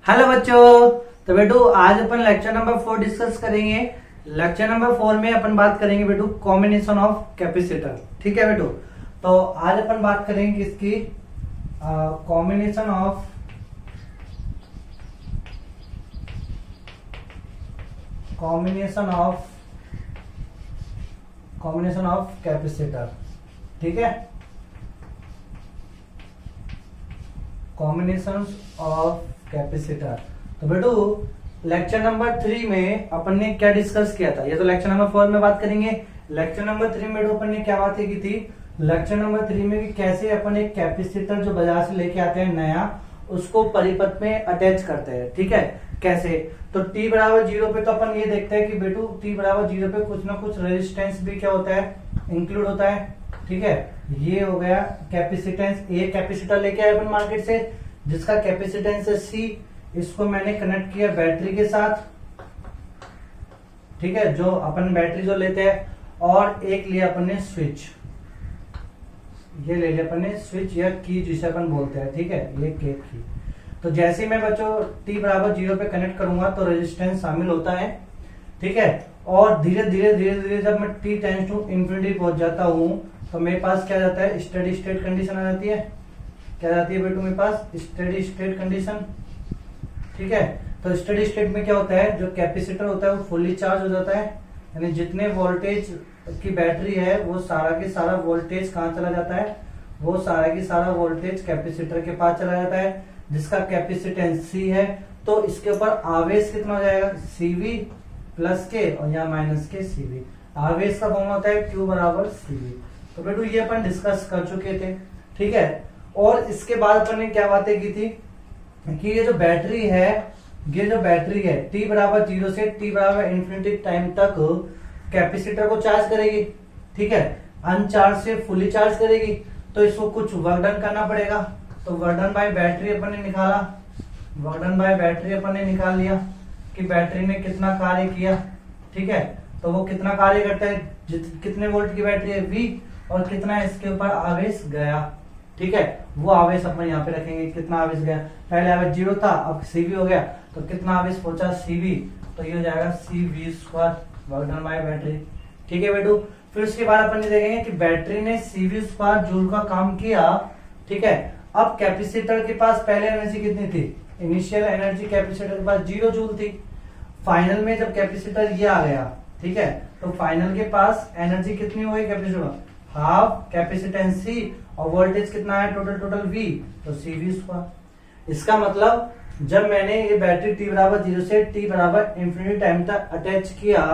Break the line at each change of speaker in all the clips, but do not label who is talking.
Hello बच्चों। तो बेटू आज अपन लेक्चर नंबर 4 डिस्कस करेंगे। लेक्चर नंबर 4 में अपन बात करेंगे बेटू कॉम्बिनेशन ऑफ कैपेसिटर। ठीक है बेटू। तो आज अपन बात करेंगे किसकी, कॉम्बिनेशन ऑफ कैपेसिटर। ठीक है, कॉम्बिनेशन ऑफ कैपेसिटर। तो बेटू लेक्चर नंबर 3 में अपन ने क्या डिस्कस किया था, ये तो लेक्चर नंबर 4 में बात करेंगे। लेक्चर नंबर 3 में अपन ने क्या बातें की थी, लेक्चर नंबर 3 में कि कैसे अपन एक कैपेसिटर जो बाजार से लेके आते हैं नया, उसको परिपथ में अटैच करते हैं। ठीक है, कैसे, तो t बराबर 0 पे तो अपन ये देखते हैं कि बेटू t बराबर 0 पे कुछ ना कुछ रेजिस्टेंस भी क्या होता है, इंक्लूड होता है। ठीक है, ये हो गया कैपेसिटेंस। ये कैपेसिटर लेके आए अपन मार्केट से जिसका कैपेसिटेंस है C। इसको मैंने कनेक्ट किया बैटरी के साथ। ठीक है, जो अपन बैटरी जो लेते हैं, और एक लिया अपन ने स्विच, ये ले लिया अपन ने स्विच या की जिसे अपन बोलते हैं। ठीक है, ये की। तो जैसे मैं बच्चों t बराबर 0 पे कनेक्ट करूंगा तो रेजिस्टेंस शामिल होता है। ठीक है, और धीरे धीरे जब मैं t टेंड्स टू इंफिनिटी पहुंच जाता हूं तो मेरे पास क्या जाता है, स्टेडी स्टेट कंडीशन आ जाती है। क्या जाती है बेटू मेरे पास, स्टेडी स्टेट कंडीशन। ठीक है, तो स्टेडी स्टेट में क्या होता है, जो कैपेसिटर होता है वो फुल्ली चार्ज हो जाता है, यानी जितने वोल्टेज की बैटरी है वो सारा के सारा वोल्टेज कहाँ चला जाता है, वो सारा की सारा वोल्टेज कैपेसिटर के पास चला जाता है जिसका कैपेसिटेंस C है। तो इसके ऊपर आवेश कितना हो जाएगा, CV प्लस के और यहाँ माइनस के CV। आवेश का फॉर्म होता है Q बराबर CV। तो बेटू ये अपन डिस्कस कर चुके थे। ठीक है, और इसके बाद अपन ने क्या बातें की थी कि ये जो बैटरी है t बराबर 0 से t बराबर इंफिनिटी टाइम तक कैपेसिटर को चार्ज करेगी। ठीक है, अनचार्ज से फुली चार्ज करेगी, तो इसको कुछ वर्क डन करना पड़ेगा। तो वर्क डन बाय बैटरी अपन ने निकाला, निकाल लिया कि बैटरी ने कितना कार्य किया। ठीक है, तो वो कितना कार्य करता है, कितने वोल्ट की बैटरी है V, और कितना इसके ऊपर आवेश गया। ठीक है, वो आवेश अपन यहाँ पे रखेंगे, कितना आवेश गया। पहले आवेश 0 था, अब CV हो गया, तो कितना आवेश पहुंचा CV, तो ये हो जाएगा CV² work done by battery. ठीक है बेटू, फिर उसके बाद अपन ये देखेंगे कि बैटरी ने CV² जूल का काम किया। ठीक है, अब कैपेसिटर के पास पहले एनर्जी कितनी थी, इनिशियल एनर्जी कैपेसिटर के पास 0 जूल थी। फाइनल में जब कैपेसिटर ये आ गया, ठीक है, तो फाइनल के पास एनर्जी कितनी हो गई कैपेसिटर, हाफ कैपेसिटेंस C, और वोल्टेज कितना है टोटल V, तो CV²। इसका मतलब जब मैंने ये बैटरी t बराबर 0 से t बराबर इंफिनिटी टाइम तक अटैच किया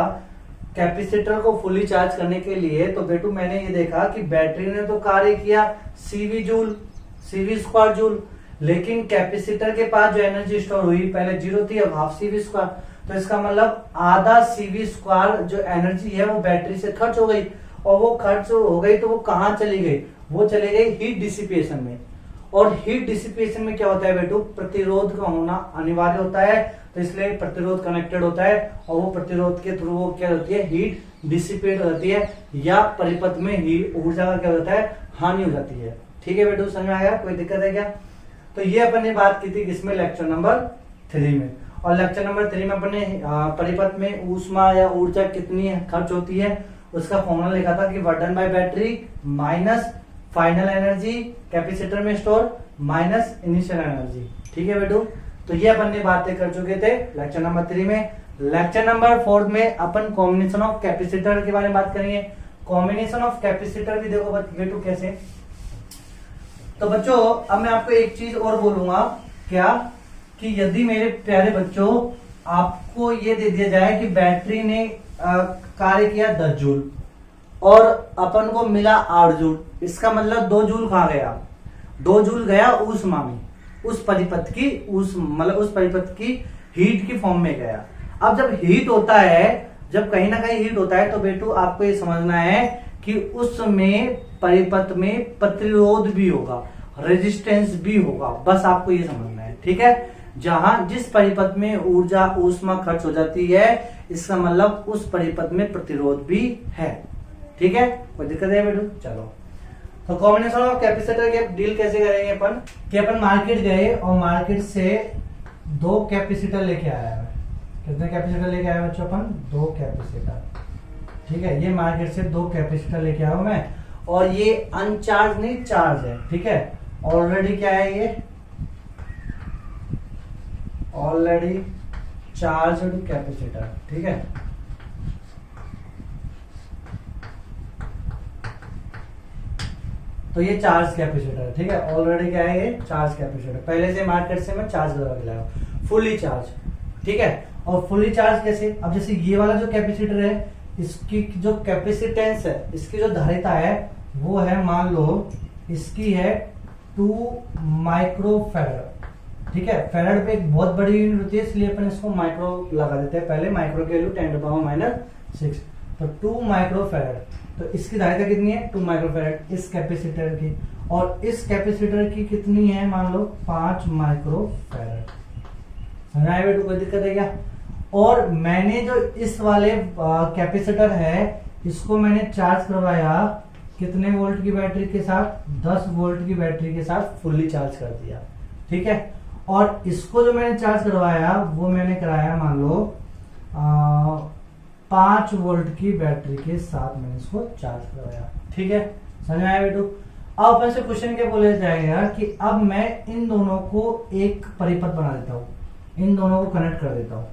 कैपेसिटर को फुली चार्ज करने के लिए, तो बेटू मैंने ये देखा कि बैटरी ने तो कार्य किया CV जूल, लेकिन कैपेसिटर के पास जो एनर्जी स्टोर हुई पहले 0 थी, अब हाफ CV²। तो इसका मतलब आधा CV² जो एनर्जी है वो बैटरी से खर्च हो गई, और वो खर्च हो गई तो वो कहाँ चली गई, वो चली गई हीट डिसिपेशन में। और हीट डिसिपेशन में क्या होता है बेटू, प्रतिरोध का होना अनिवार्य होता है, तो इसलिए प्रतिरोध कनेक्टेड होता है, और वो प्रतिरोध के थ्रू वो क्या होती है, हीट डिसिपेट हो जाती है, या परिपथ में ही ऊर्जा का क्या होता है, हानि हो जाती है। ठीक है बेटू, समझ में आया, कोई दिक्कत है क्या। तो ये अपन ने बात की थी किसमें, लेक्चर नंबर 3 में। और लेक्चर नंबर 3 में अपन ने परिपथ में ऊष्मा या ऊर्जा कितनी खर्च होती है उसका फॉर्मूला लिखा था कि work done by battery minus final energy capacitor में स्टोर माइनस इनिशियल एनर्जी। ठीक है बेटू, तो ये अपन ने बातें कर चुके थे लेक्चर नंबर 3 में। लेक्चर नंबर 4 में अपन कॉम्बिनेशन ऑफ कैपेसिटर के बारे में बात करेंगे। कॉम्बिनेशन ऑफ कैपेसिटर भी देखो बेटू कैसे। तो बच्चों अब मैं आपको एक चीज और बोलूंगा, क्या कि यदि मेरे प्यारे बच्चों आपको ये दे दिया जाए कि बैटरी ने कार्य किया 10 जूल और अपन को मिला 8 जूल, इसका मतलब 2 जूल कहाँ गया, 2 जूल गया ऊष्मा में, उस परिपथ की हीट की फॉर्म में गया। अब जब हीट होता है, जब कहीं ना कहीं हीट होता है, तो बेटू आपको ये समझना है कि उसमें परिपथ में प्रतिरोध भी होगा, रेजिस्टेंस भी होगा, बस आपको ये समझना है। ठीक है, जहां जिस परिपथ में ऊर्जा ऊष्मा खर्च हो जाती है, इसका मतलब उस परिपथ में प्रतिरोध भी है। ठीक है, कोई दिक्कत है बेटू। चलो, तो कॉम्बिनेशन ऑफ कैपेसिटर के डील कैसे करेंगे अपन, कि अपन मार्केट गए और मार्केट से दो कैपेसिटर लेके आया है। कितने कैपेसिटर लेके आया बच्चों अपन? दो कैपेसिटर। ठीक है, ये मार्केट से दो कैपेसिटर लेके आया हूं मैं, और ये अनचार्ज नहीं चार्ज है। ठीक है, ऑलरेडी क्या है ये? Already charged capacitor. ठीक है, तो ये चार्ज कैपेसिटर है। ठीक है, ऑलरेडी क्या है? ये चार्ज कैपेसिटर। पहले से मार्केट से मैं चार्ज लगा के लाया हूं, फुल्ली चार्ज। ठीक है, और फुल्ली चार्ज कैसे? अब जैसे ये वाला जो कैपेसिटर है, इसकी जो कैपेसिटेंस है, इसकी जो धारिता है वो है, मान लो इसकी है 2 माइक्रोफैरड। ठीक है, फैरड पे एक बहुत बड़ी यूनिट होती है, इसलिए अपन इसको माइक्रो लगा देते हैं। पहले माइक्रो की वैल्यू 10⁻⁻⁶, तो 2 माइक्रोफैरड। तो इसकी धारिता कितनी है? 2 माइक्रोफैरड इस कैपेसिटर की, और इस कैपेसिटर की कितनी है? मान लो 5 माइक्रोफैरड। समझ आया बेटू? कोई दिक्कत है क्या? और मैंने जो इस वाले कैपेसिटर है, इसको मैंने चार्ज करवाया कितने वोल्ट की बैटरी के साथ? 10 वोल्ट की बैटरी के साथ फुल्ली चार्ज कर दिया। ठीक है, और इसको जो मैंने चार्ज करवाया वो मैंने कराया मान लो 5 वोल्ट की बैटरी के साथ मैंने इसको चार्ज करवाया। ठीक है, समझ में आया बेटू? अब अपन से क्वेश्चन क्या बोला जाएगा कि अब मैं इन दोनों को एक परिपथ बना देता हूँ, इन दोनों को कनेक्ट कर देता हूँ।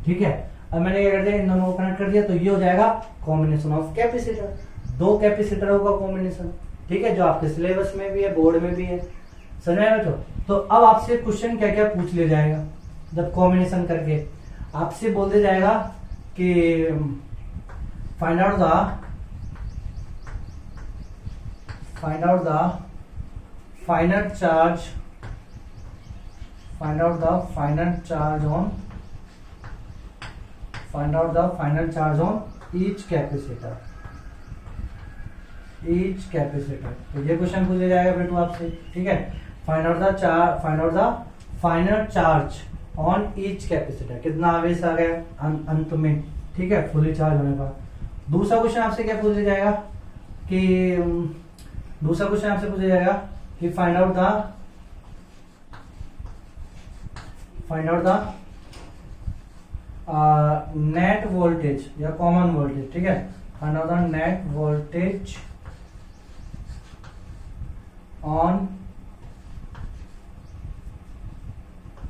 ठीक है, अब मैंने क्या कर दिया? इन दोनों को कनेक्ट कर दिया, तो ये हो जाएगा कॉम्बिनेशन ऑफ कैपेसिटर, दो कैपेसिटरों का कॉम्बिनेशन। ठीक है, जो आपके सिलेबस में भी है, बोर्ड में भी है। समझ में आया? तो अब आपसे क्वेश्चन क्या क्या पूछ लिया जाएगा जब कॉम्बिनेशन करके? आपसे बोल दिया जाएगा कि find out the final charge, find out the final charge on each capacitor। तो ये क्वेश्चन पूछा जाएगा बेटू आपसे। ठीक है, find out the final charge on each capacitor. कितना आवेश आ गया अंत में? ठीक है, फुली चार्ज होने पर। दूसरा क्वेश्चन आपसे क्या पूछा जाएगा कि find out the net voltage या कॉमन वोल्टेज। ठीक है, find out the net voltage on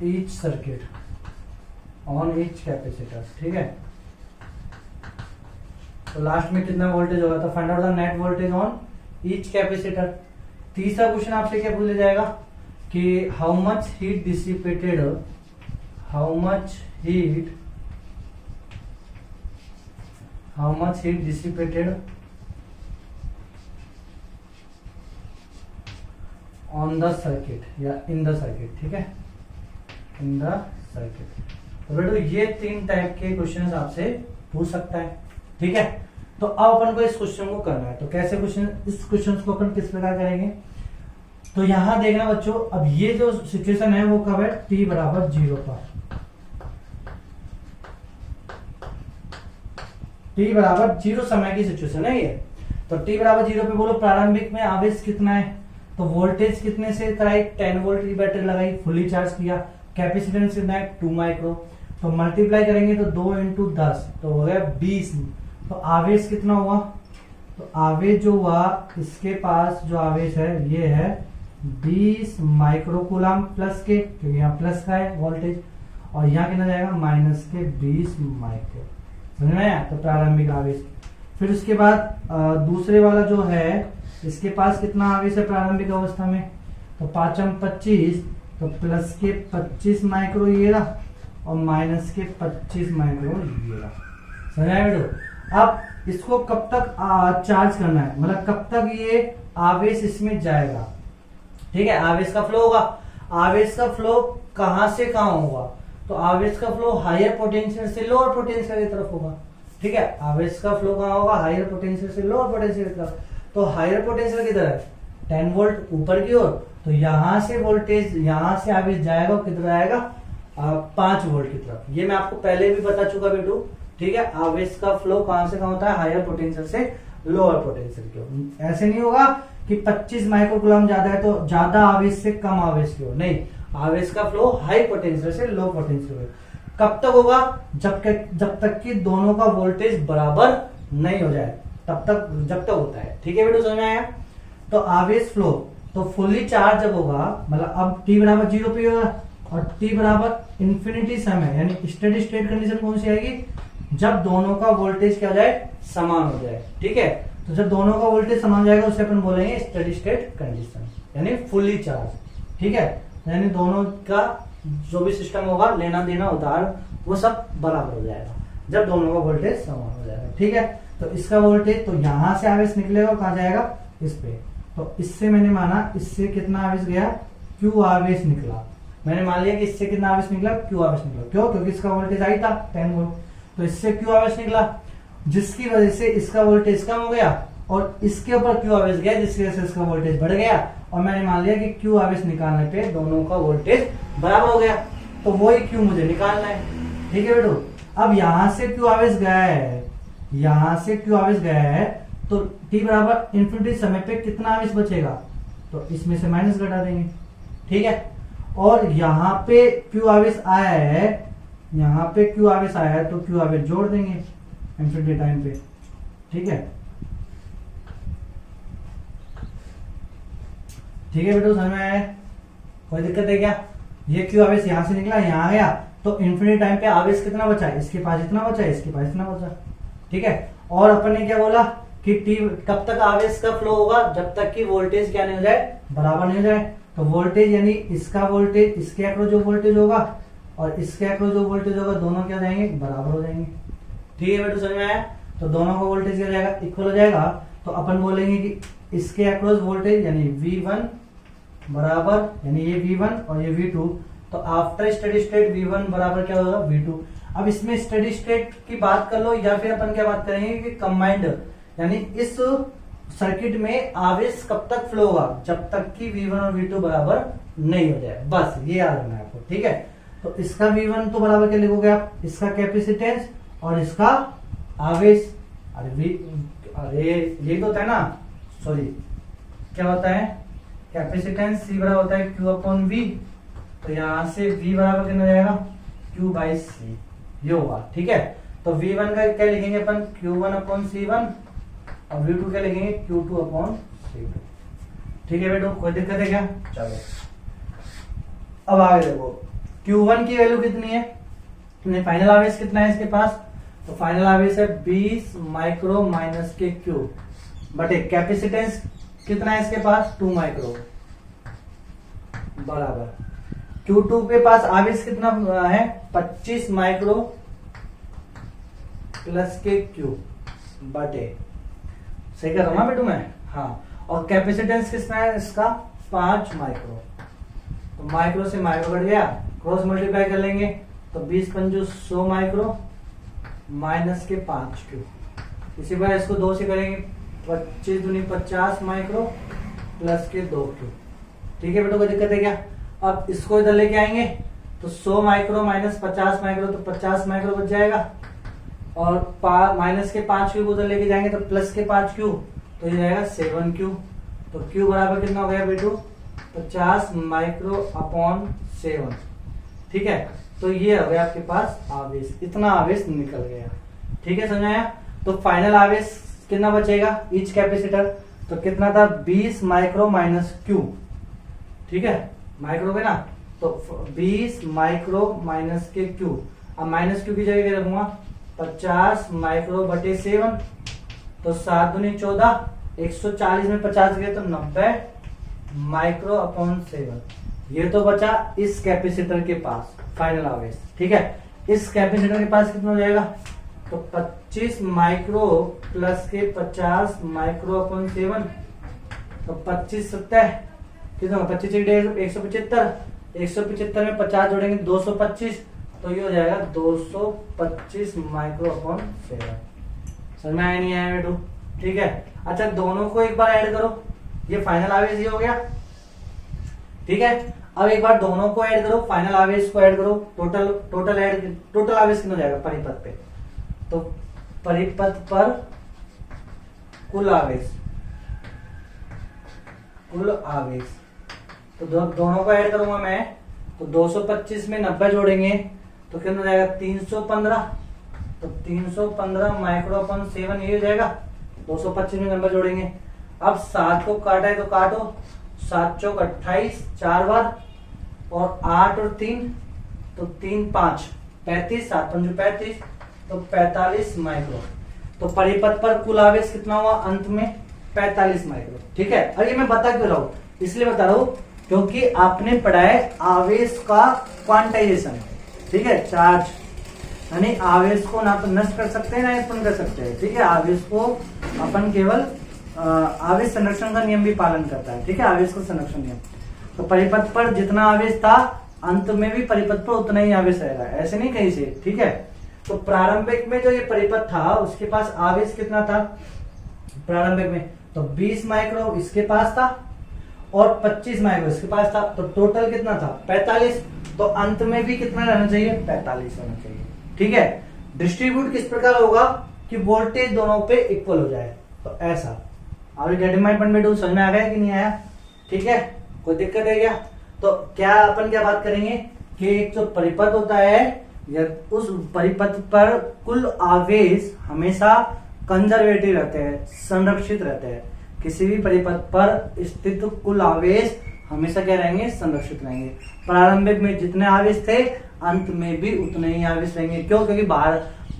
each circuit, on each capacitor. ठीक है, तो लास्ट में कितना वोल्टेज होगा? तो find out the net voltage on each capacitor. तीसरा क्वेश्चन आपसे क्या पूछा जाएगा कि how much heat dissipated on the circuit या इन द सर्किट। ठीक है, इन द सर्किट। तो बेटो ये 3 टाइप के क्वेश्चन आपसे पूछ सकता है। ठीक है, तो अब अपन को इस क्वेश्चन को करना है। तो कैसे इस क्वेश्चन को अपन किस प्रकार करेंगे? तो यहां देखना बच्चों, अब ये जो सिचुएशन है वो कब है? t बराबर 0 पर। t बराबर 0 समय की सिचुएशन है ये। तो t बराबर 0 पे बोलो प्रारंभिक में आवेश कितना है? तो वोल्टेज कितने से कराई? 10 वोल्ट की बैटरी लगाई, फुली चार्ज किया। कैपेसिटेंस कितना है? 2 माइक्रो। तो मल्टीप्लाई करेंगे तो 2 × 10 तो हो गया 20। तो आवेश कितना हुआ? तो आवेश जो हुआ, इसके पास जो आवेश है ये है 20 माइक्रोकूलम प्लस के, क्योंकि यहाँ प्लस का है वोल्टेज, और यहाँ कितना जाएगा? माइनस के 20 माइक्रो। समझ में आया? तो प्रारंभिक आवेश। फिर उसके बाद दूसरे वाला जो है, इसके पास कितना आवेश है प्रारंभिक अवस्था में? तो 5 × 25 तो प्लस के 25 माइक्रो ये रहा, और माइनस के 25 माइक्रो ये रहा। समझ आया बेटो? अब इसको कब तक चार्ज करना है, मतलब कब तक ये आवेश इसमें जाएगा? ठीक है, आवेश का फ्लो होगा। आवेश का फ्लो कहां से कहां होगा? तो आवेश का फ्लो हायर पोटेंशियल से लोअर पोटेंशियल की तरफ होगा। ठीक है, आवेश का फ्लो कहां होगा? हायर पोटेंशियल से लोअर पोटेंशियल की तरफ। तो हायर पोटेंशियल की तरफ 10 वोल्ट ऊपर की ओर, तो यहां से वोल्टेज, यहां से आवेश जाएगा, कितना आएगा? 5 वोल्ट की तरफ। ये मैं आपको पहले भी बता चुका बेटू। ठीक है, आवेश का फ्लो कहां से कहां होता है? हायर पोटेंशियल से लोअर पोटेंशियल की ओर। ऐसे नहीं होगा कि 25 माइक्रोकूलम ज्यादा है तो ज्यादा आवेश से कम आवेश की ओर, नहीं, आवेश का फ्लो हाई पोटेंशियल से लो पोटेंशियल में। कब तक होगा? जब तक कि दोनों का वोल्टेज बराबर नहीं हो जाए, तब तक, जब तक होता है। ठीक है बेटो, समझ में आया? तो आवेश फ्लो, तो फुल्ली चार्ज जब होगा, मतलब अब t बराबर 0 पे होगा और t बराबर इंफिनिटी समय, यानी स्टेडी स्टेट कंडीशन कौन सी आएगी? जब दोनों का वोल्टेज क्या हो जाए? समान हो जाए। ठीक है, तो जब दोनों का वोल्टेज समान हो जाएगा उसे अपन बोलेंगे स्टेडी स्टेट कंडीशन, यानी फुल्ली चार्ज। ठीक है, यानी दोनों का जो भी सिस्टम होगा, लेना देना उधार, वो सब बराबर हो जाएगा जब दोनों का वोल्टेज समान हो जाएगा। ठीक है, तो इसका वोल्टेज, तो यहां से आवेश निकलेगा, कहा जाएगा? इस पे। तो इससे मैंने माना, इससे कितना आवेश गया? Q आवेश निकला। मैंने मान लिया कि इससे कितना आवेश निकला? Q आवेश निकला। क्यों? क्योंकि इसका वोल्टेज आई था 10 वोल्ट, तो इससे Q आवेश निकला, जिसकी वजह से इसका वोल्टेज कम हो गया और इसके ऊपर Q आवेश गया, जिसकी वजह से इसका वोल्टेज बढ़ गया। और मैंने मान लिया कि Q आवेश निकालने पे दोनों का वोल्टेज बराबर हो गया, तो वही Q मुझे निकालना है। ठीक है बेटो, अब यहां से Q आवेश गया है, यहां से Q आवेश गया है, तो t बराबर इंफिनिटी समय पे कितना आवेश बचेगा? तो इसमें से माइनस घटा देंगे। ठीक है, और यहाँ पे Q आवेश आया है, यहाँ पे Q आवेश आया है, तो Q आवेश जोड़ देंगे इंफिनिटी टाइम पे। ठीक है, ठीक है बेटो, समझ में आया? कोई दिक्कत है क्या? ये Q आवेश यहाँ से निकला, यहाँ गया, तो इंफिनिटी टाइम पे आवेश कितना बचा? इसके पास इतना बचा, इसके पास इतना बचा। ठीक है, और अपन ने क्या बोला कि टी कब तक आवेश का फ्लो होगा? जब तक कि वोल्टेज क्या नहीं हो जाए? बराबर नहीं हो जाए। तो वोल्टेज यानी इसका वोल्टेज इसके अक्रॉस जो वोल्टेज होगा और इसके अक्रॉस जो वोल्टेज होगा, दोनों क्या हो जाएंगे? बराबर हो जाएंगे। ठीक है बेटो, समझ में आया? तो दोनों का वोल्टेज क्या हो जाएगा? इक्वल हो जाएगा। तो अपन बोलेंगे कि इसके अक्रॉस वोल्टेज यानी V1 बराबर, यानी ये V1 और ये V2, तो आफ्टर स्टेडी स्टेट V1 बराबर क्या होगा? V2। अब इसमें स्टेडी स्टेट की बात कर लो, या फिर अपन क्या बात करेंगे कि कंबाइंड, यानी इस सर्किट में आवेश कब तक फ्लो होगा? जब तक कि V1 और V2 बराबर नहीं हो जाए, बस ये याद रखना है आपको। ठीक है, तो इसका V1 तो बराबर क्या लिखोगे आप? इसका कैपेसिटेंस और इसका आवेश। अरे ये तो होता है ना, सॉरी, क्या होता है? कैपेसिटेंस C बराबर होता है Q अपॉन V, तो यहां से V बराबर कितना जाएगा? Q बाई C, ये होगा। ठीक है, तो V1 का क्या लिखेंगे अपन? Q1 अपॉन C1, और V2 क्या लिखेंगे? Q2 upon C2। ठीक है बेटो, कोई दिक्कत है क्या? चलो अब आगे देखो, Q1 की वैल्यू कितनी है? फाइनल आवेश कितना है इसके पास? तो फाइनल आवेश है 20 माइक्रो माइनस के क्यूब बटे कैपेसिटेंस कितना है इसके पास? 2 माइक्रो बराबर Q2 के पास आवेश कितना है? 25 माइक्रो प्लस के क्यूब बटे, सही कर रहा हूं बेटू मैं? हाँ, और कैपेसिटेंस कितना है इसका? 5 माइक्रो, तो माइक्रो से माइक्रो कट गया, क्रॉस मल्टीप्लाई कर लेंगे, तो 20 पंजो 100 माइक्रो माइनस के 5 क्यूब। इसी बार इसको 2 से करेंगे, 25 दूनी 50 माइक्रो प्लस के 2 क्यूब। ठीक है बेटो, कोई दिक्कत है क्या? अब इसको इधर लेके आएंगे, तो 100 माइक्रो माइनस 50 माइक्रो, तो 50 माइक्रो बच जाएगा, और माइनस के 5 क्यूब उधर लेके जाएंगे तो प्लस के 5 क्यूब, तो ये जाएगा 7 क्यूब। तो क्यूब बराबर कितना हो गया बेटू? 50 माइक्रो अपॉन 7। ठीक है, तो ये हो गया आपके पास आवेश, इतना आवेश निकल गया। ठीक है, समझ आया? तो फाइनल आवेश कितना बचेगा ईच कैपेसिटर? तो कितना था? 20 माइक्रो माइनस क्यूब। ठीक है, माइक्रो में ना, तो 20 माइक्रो माइनस के क्यूब। अब माइनस क्यू की जगह क्या रखूंगा? 50 माइक्रो बटे 7, तो 7 दूनी 14, 140 में 50 गए तो 90 माइक्रो अपॉन 7। ये तो बचा इस कैपेसिटर के पास फाइनल आवेश। ठीक है, इस कैपेसिटर के पास कितना हो जाएगा? तो 25 माइक्रो प्लस के 50 माइक्रो अपॉन 7, तो 25 70 कितना? 25 175, 175 में 50 जोड़ेंगे 225, तो ये हो जाएगा 225 माइक्रो अपॉन 7। समझ में आया नहीं आया बेटू? ठीक है, अच्छा दोनों को एक बार ऐड करो, ये फाइनल आवेश ये हो गया। ठीक है, अब एक बार दोनों को ऐड करो, फाइनल आवेश को ऐड करो, टोटल आवेश कितना हो जाएगा परिपथ पे? तो परिपथ पर कुल आवेश, तो दोनों को ऐड करूंगा मैं, तो 225 में 90 जोड़ेंगे तो कितना हो जाएगा 315। तो 315 माइक्रो अपन 7 ये हो जाएगा। 225 में 90 जोड़ेंगे। अब 7 को काटा है तो काटो, 7 चौक 28 4 बार, और 8 और 3 तो 3 5 35, 7 पंजू 35, तो 45 माइक्रो। तो परिपथ पर कुल आवेश कितना हुआ अंत में 45 माइक्रो। ठीक है, और ये मैं बता क्यों रहा हूं, इसलिए बता रहा हूं क्योंकि आपने पढ़ा है आवेश का क्वांटाइजेशन। ठीक है, चार्ज यानी आवेश को ना तो नष्ट कर सकते हैं ना उत्पन्न कर सकते हैं। ठीक है, आवेश को अपन केवल आवेश संरक्षण का नियम भी पालन करता है। ठीक है, आवेश का संरक्षण नियम। तो परिपथ पर जितना आवेश था अंत में भी परिपथ पर उतना ही आवेश रहेगा, ऐसे नहीं कहीं से। ठीक है, तो प्रारंभिक में जो ये परिपथ था उसके पास आवेश कितना था प्रारंभिक में, तो 20 माइक्रो इसके पास था और 25 माइक्रो इसके पास था, तो टोटल कितना था 45। तो अंत में भी कितना रहना चाहिए 45 होना चाहिए। ठीक है, डिस्ट्रीब्यूट किस प्रकार होगा कि वोल्टेज दोनों पे इक्वल हो जाए, तो ऐसा। अभी गेटिंग माय पॉइंट बेटू समझ में आ गया कि नहीं आया? ठीक है, कोई दिक्कत है क्या? तो क्या अपन क्या बात करेंगे कि एक जो परिपथ होता है या उस परिपथ पर कुल आवेश हमेशा कंजर्वेटिव रहते हैं, संरक्षित रहते हैं। किसी भी परिपथ पर स्थित कुल आवेश हमेशा क्या रहेंगे संरक्षित रहेंगे। प्रारंभिक में जितने आवेश थे अंत में भी उतने ही आवेश रहेंगे। क्यों? क्योंकि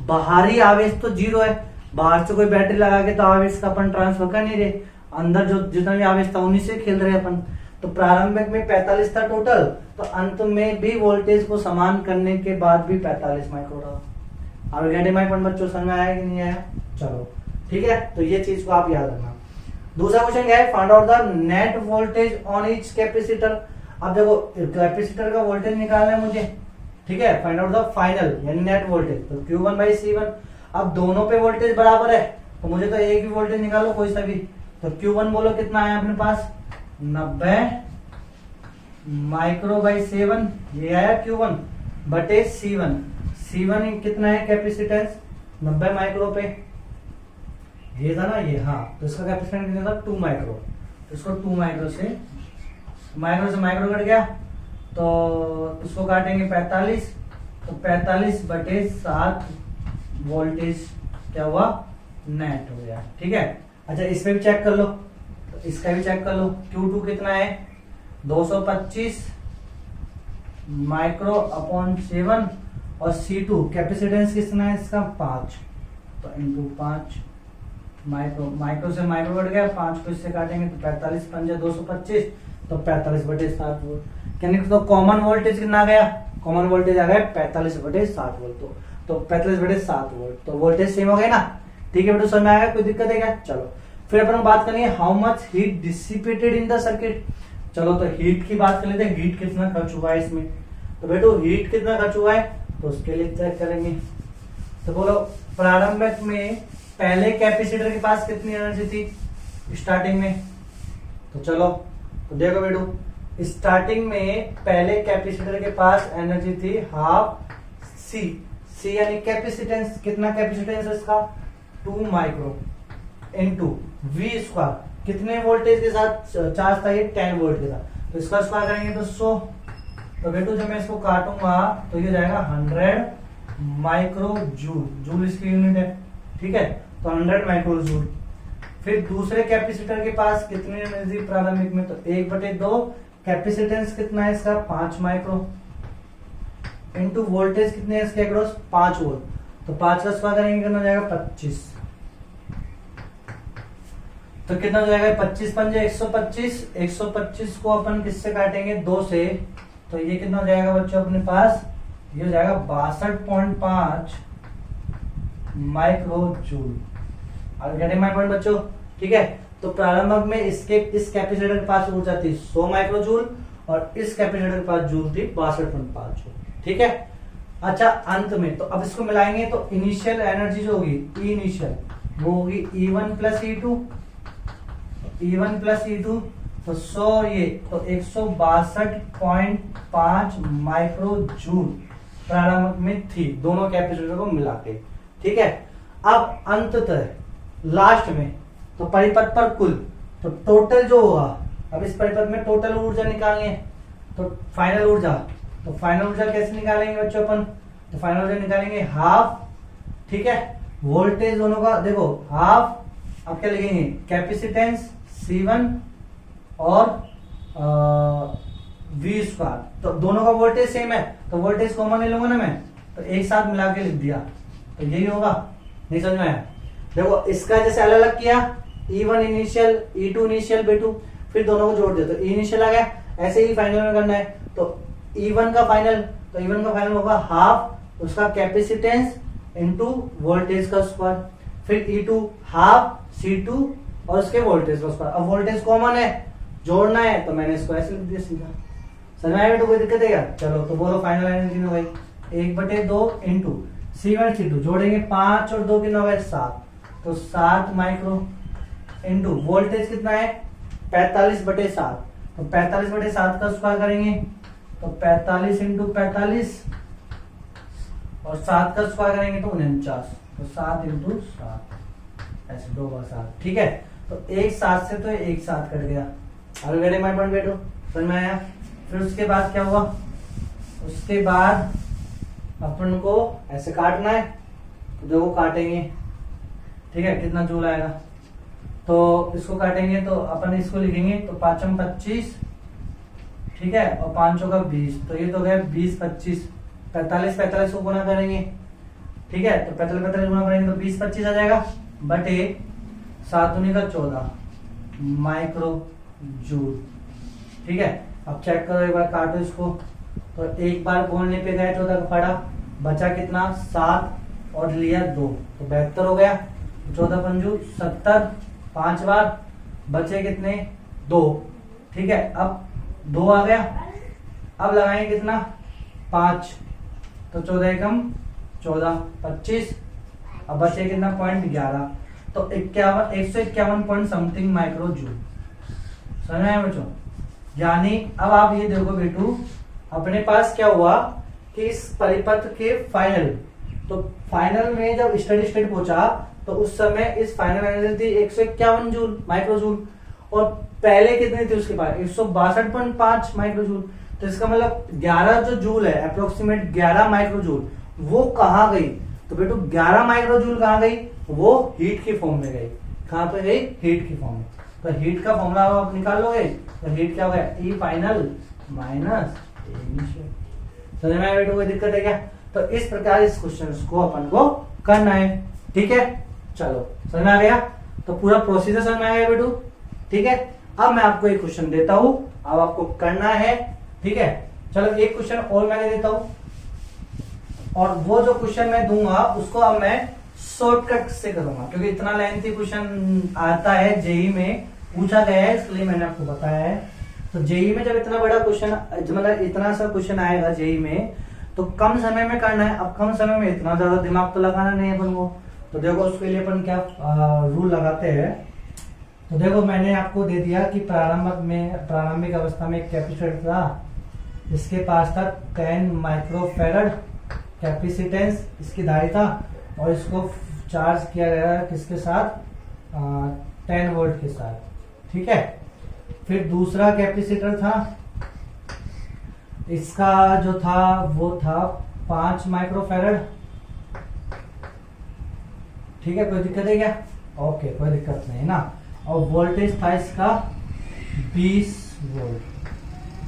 बाहरी आवेश तो जीरो है, बाहर से कोई बैटरी लगा के तो आवेश का अपन ट्रांसफर कर नहीं रहे, अंदर जो जितना भी आवेश था उन्हीं से खेल रहे अपन। तो प्रारंभिक में 45 था टोटल, तो अंत में भी वोल्टेज को समान करने के बाद भी 45 माइक्रो रहा। अब गेटिंग माय पॉइंट बच्चों समझ में आया कि नहीं आया? चलो ठीक है, तो ये चीज को आप याद रखना। दूसरा क्वेश्चन क्या है, find out the net voltage on each capacitor. अब देखो कैपेसिटर का वोल्टेज निकालना है मुझे। ठीक है, फाइंड आउट द फाइनल यानी नेट वोल्टेज, तो Q1 बाई C1। अब दोनों पे वोल्टेज बराबर है तो मुझे तो एक ही वोल्टेज निकालो कोई सा भी। तो Q1 बोलो कितना है अपने पास 90 माइक्रो बाई 7, ये आया Q1 बटे C1। C1 कितना है कैपेसिटेंस 90 माइक्रो पे, ये था ना ये, हाँ, तो इसका कैपेसिटेंस कितना था 2 माइक्रो। तो इसको 2 माइक्रो से माइक्रो कट गया तो उसको काटेंगे 45, तो 45 बटे 7 वोल्टेज क्या हुआ नेट हो गया। ठीक है, अच्छा इसमें भी चेक कर लो, तो इसका भी चेक कर लो। Q2 कितना है 225 माइक्रो अपॉन 7 और C2 कैपेसिटेंस कितना है इसका 5, तो इंटू 5 माइक्रो से माइक्रो कट गया, 5 को इससे काटेंगे तो 45 पंजे 225, तो 45 बटे 7 वोल्ट। यानी तो कॉमन वोल्टेज कितना आ गया, कॉमन वोल्टेज आ गया 45 बटे 7 वोल्ट। तो 45 बटे 7 वोल्ट, तो वोल्टेज सेम हो गए ना। ठीक है बेटू, समझ में आएगा? कोई दिक्कत है क्या? चलो फिर अपन बात करनी है how much heat dissipated in the circuit. चलो तो हीट की बात कर लेते हैं, हीट कितना खर्च हुआ है इसमें। तो बेटू हीट कितना खर्च हुआ है तो उसके लिए चेक करेंगे। तो बोलो प्रारंभिक में पहले कैपेसिटर के पास कितनी एनर्जी थी स्टार्टिंग में, तो चलो तो देखो बेटू स्टार्टिंग में पहले कैपेसिटर के पास एनर्जी थी हाफ सी यानी कैपेसिटेंस, कितना कैपेसिटेंस है इसका 2 माइक्रो इनटू वी स्क्वायर, कितने वोल्टेज के साथ चार्ज था ये 10 वोल्ट के साथ, तो इसका स्क्वायर करेंगे तो 100। तो बेटू जब मैं इसको काटूंगा तो ये जाएगा 100 माइक्रो जूल, जूल इसकी यूनिट है। ठीक है, तो 100 माइक्रो जूल। फिर दूसरे कैपेसिटर के पास कितनी एनर्जी प्रारंभिक में, तो 1/2 कैपेसिटेंस कितना है इसका 5 माइक्रो इनटू वोल्टेज कितने है इसके अक्रॉस 5 वोल्ट, तो 5 का स्क्वायर करेंगे कितना जाएगा 25, तो कितना हो जाएगा 25 पंजे 125, 125 को अपन किससे काटेंगे 2 से, तो ये कितना हो जाएगा बच्चों अपने पास, ये हो जाएगा 62.5 माइक्रो जूल। और गेटिंग माय पॉइंट बच्चों? ठीक है, तो प्रारंभिक में इस कैपेसिटर के पास ऊर्जा थी 100 माइक्रो जूल और इस कैपेसिटर के पास जूल थी 62.5 जूल। ठीक है, अच्छा अंत में तो अब इसको मिलाएंगे तो इनिशियल एनर्जी जो होगी ई इनिशियल वो होगी E1 plus E2, E1 plus E2 तो 100 ये तो 162.5 माइक्रो जूल प्रारंभिक में थी दोनों कैपेसिटर को मिला के। ठीक है, अब अंततः लास्ट में तो परिपथ पर कुल तो टोटल जो होगा, अब इस परिपथ में टोटल ऊर्जा निकालनी है, तो फाइनल ऊर्जा तो फाइनल ऊर्जा कैसे निकालेंगे बच्चों अपन? तो फाइनल ऊर्जा निकालेंगे हाफ, ठीक है, वोल्टेज दोनों का देखो हाफ, अब क्या लिखेंगे कैपेसिटेंस C1 और V स्क्वायर, तो दोनों का वोल्टेज सेम है तो वोल्टेज कॉमन ले लूंगा ना मैं, तो एक साथ मिला के लिख दिया, तो यही होगा। नहीं समझ में आया? देखो इसका जैसे अलग अलग किया, E1 initial, E2 initial, B2, फिर दोनों को जोड़ दिया तो E इनिशियल आ गया। ऐसे ही फाइनल में करना है, तो E1 का फाइनल, तो E1 का फाइनल होगा हाफ उसका कैपेसिटेंस इनटू वोल्टेज का स्क्वायर, फिर E2 हाफ C2 और उसके वोल्टेज का स्क्वायर। अब वोल्टेज कॉमन है, जोड़ना है तो मैंने इसको ऐसे लिख दिया सीधा। समझ में आया? तो कोई दिक्कत है क्या? चलो तो बोलो फाइनल एनर्जी हो गई 1/2 इंटू C1 C2, जोड़ेंगे 5 और 2 कितना हो गया 7, तो 7 माइक्रो इंटू वोल्टेज कितना है 45/7, तो 45/7 का स्क्वायर करेंगे तो 45 इंटू 45 और 7 का स्क्वायर करेंगे तो 49, तो 7 इंटू 7 ऐसे 2 बार 7, ठीक है। तो एक 7 से तो एक 7 कट गया। अरे वेरी माय पॉइंट बेटो, समझ में आया? फिर उसके बाद क्या हुआ? उसके बाद अपन को ऐसे काटना है, तो देखो काटेंगे, ठीक है, कितना जूल आएगा, तो इसको काटेंगे तो अपन इसको लिखेंगे तो 5 25, ठीक है, और 5 का 20, तो ये तो गया 20 25, 45 को गुना करेंगे, ठीक है, तो 45 गुना करेंगे तो 20 25 आ जाएगा, बटे 7 दूनी का 14 माइक्रो जूल, ठीक है। अब चेक करो एक बार, काटो इसको, तो एक बार बोलने पे गए 14 का पड़ा, बचा कितना 7 और लिया 2, तो 72 हो गया, 14 पंजू 70, 5 बार बचे कितने 2, ठीक है। अब 2 आ गया, अब लगाएंगे कितना 5, तो 14 एकम 14 25, अब बचे कितना 0.11, तो 151 पॉइंट समथिंग माइक्रो जूल। समझ में आया बच्चों? यानी अब आप ये देखो बेटू, अपने पास क्या हुआ कि इस परिपथ के फाइनल, तो फाइनल में जब स्टेडी स्टेट पहुंचा तो उस समय इस फाइनल एनर्जी थी 151 जूल माइक्रो जूल, और पहले कितनी थी उसके पास 162.5 माइक्रो जूल, तो इसका मतलब 11 जो जूल है अप्रोक्सीमेट 11 माइक्रो जूल वो कहाँ गई? तो बेटू 11 माइक्रो जूल कहाँ गई? वो हीट की फॉर्म में गई। कहाँ पे गई? हीट की फॉर्म में। तो हीट का फॉर्मूला आप निकाल लोगे, तो हीट क्या होगा E final minus A initial. समझ में आया बेटू? कोई दिक्कत है क्या? तो इस प्रकार इस क्वेश्चन को अपन को करना है, ठीक है। चलो समझ में आ गया? तो पूरा प्रोसीजर समझ में आ गया बेटू, ठीक है। अब मैं आपको एक क्वेश्चन देता हूं, अब आपको करना है, ठीक है। चलो एक क्वेश्चन और मैं देता हूं, और वो जो क्वेश्चन मैं दूंगा उसको अब मैं शॉर्टकट से करूंगा, क्योंकि इतना लेंथी क्वेश्चन आता है जेई में, पूछा गया है, इसलिए मैंने आपको बताया है। तो जेई में जब इतना बड़ा क्वेश्चन, मतलब इतना सा क्वेश्चन आएगा जेई में, तो कम समय में करना है। अब कम समय में इतना ज्यादा दिमाग तो लगाना नहीं है अपन को, तो देखो उसके लिए अपन क्या रूल लगाते हैं। तो देखो मैंने आपको दे दिया कि प्रारंभिक अवस्था में एक कैपेसिटर था, इसके पास था 10 माइक्रोफैरड कैपेसिटेंस, इसकी धारी था, और इसको चार्ज किया गया किसके साथ 10 वोल्ट के साथ, ठीक है। फिर दूसरा कैपेसिटर था, इसका जो था वो था 5 माइक्रोफैरड, ठीक है। कोई दिक्कत है क्या? ओके, कोई दिक्कत नहीं ना। और वोल्टेज था इसका 20 वोल्ट,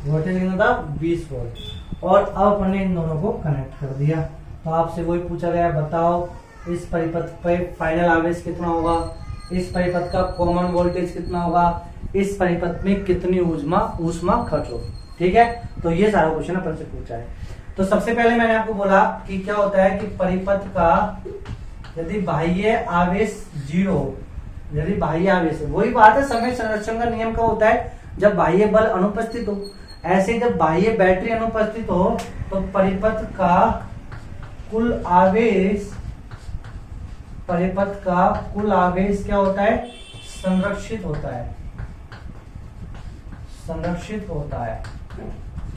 वोल्टेज कितना था 20 वोल्ट। और अब अपने इन दोनों को कनेक्ट कर दिया, तो आपसे वही पूछा गया, बताओ इस परिपथ पे फाइनल आवेश कितना होगा, इस परिपथ का कॉमन वोल्टेज कितना होगा, इस परिपथ में कितनी ऊष्मा खर्च होगी, ठीक है। तो ये सारा क्वेश्चन अपन से पूछा है। तो सबसे पहले मैंने आपको बोला कि क्या होता है कि परिपथ का यदि बाह्य आवेश 0 हो, यदि बाह्य आवेश है, वही बात है समय संरक्षण का नियम का होता है जब बाह्य बल अनुपस्थित हो। ऐसे जब बाह्य बैटरी अनुपस्थित हो तो परिपथ का कुल आवेश क्या होता है? संरक्षित होता है, संरक्षित होता है,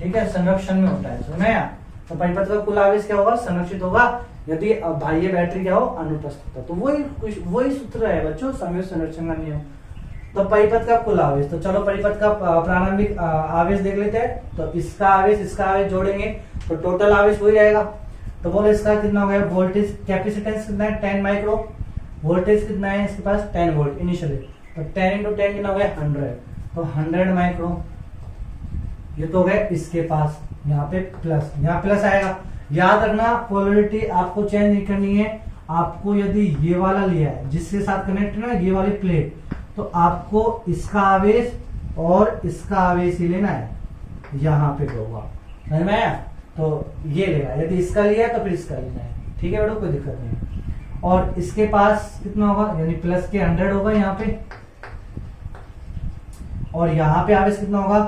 ठीक है, संरक्षण में होता है। सुना या? तो परिपथ का कुल आवेश क्या होगा? संरक्षित होगा यदि बाह्य बैटरी क्या हो? अनुपस्थित हो। तो वही सूत्र है बच्चों, समय संरक्षण का नियम। तो परिपथ का कुल आवेश, तो चलो परिपथ का प्रारंभिक आवेश देख लेते हैं। तो इसका आवेश जोड़ेंगे तो टोटल आवेश वही रहेगा। तो बोले इसका कितना हो गया, वोल्टेज कैपेसिटेंस कितना है 10 माइक्रो, वोल्टेज कितना है इसके पास 10 वोल्ट इनिशियली, तो 10 इंटू 10 कितना हो गया 100, तो 100 माइक्रो। ये तो हो गया इसके पास, यहाँ पे प्लस, यहाँ प्लस आएगा। याद रखना पोलरिटी आपको चेंज नहीं करनी है, आपको यदि ये वाला लिया है जिसके साथ कनेक्ट है ना ये वाली प्लेट, तो आपको इसका आवेश और इसका आवेश ही लेना है, यहाँ पे होगा, समझ में आया? तो ये लेगा, यदि इसका लिया है तो फिर इसका लेना है, ठीक है बेटा, कोई दिक्कत नहीं है। और इसके पास कितना होगा, यानी प्लस के 100 होगा यहाँ पे, और यहाँ पे आवेश कितना होगा,